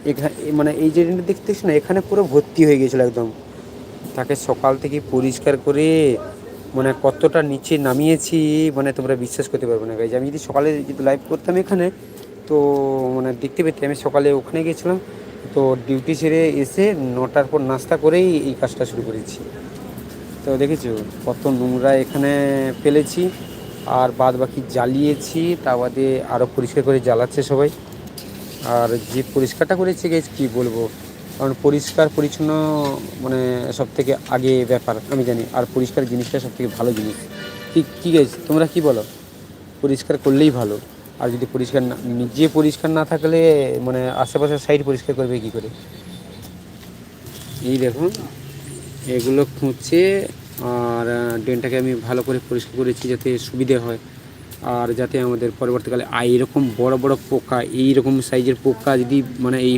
এখানে মানে এই যে ড্রেনটা দেখতেছ না, এখানে পুরো ভর্তি হয়ে গিয়েছিলো একদম। তাকে সকাল থেকে পরিষ্কার করে মানে কতটা নিচে নামিয়েছি, মানে তোমরা বিশ্বাস করতে পারবে না গাইজ। আমি যদি সকালে যদি লাইভ করতাম এখানে, তো মানে দেখতে পেতে আমি সকালে ওখানে গিয়েছিলাম, তো ডিউটি সেরে এসে 9টার পর নাস্তা করেই এই কাজটা শুরু করেছি। তো দেখেছো কত নোংরা এখানে ফেলেছি, আর বাদ বাকি জ্বালিয়েছি, তা বাদে আরও পরিষ্কার করে জ্বালাচ্ছে সবাই। আর যে পরিষ্কারটা করেছি গেছ কী বলবো, কারণ পরিষ্কার পরিচ্ছন্ন মানে সব থেকে আগে ব্যাপার আমি জানি, আর পরিষ্কার জিনিসটা সব থেকে ভালো জিনিস। কী গেছ তোমরা কি বলো? পরিষ্কার করলেই ভালো। আর যদি পরিষ্কার না, নিজে পরিষ্কার না থাকলে মানে আশেপাশের সাইড পরিষ্কার করবে কী করে? এই দেখুন এগুলো খুঁজছে, আর ড্রেনটাকে আমি ভালো করে পরিষ্কার করেছি যাতে সুবিধে হয়, আর যাতে আমাদের পরবর্তীকালে এরকম বড় বড় পোকা, এই রকম সাইজের পোকা যদি মানে এই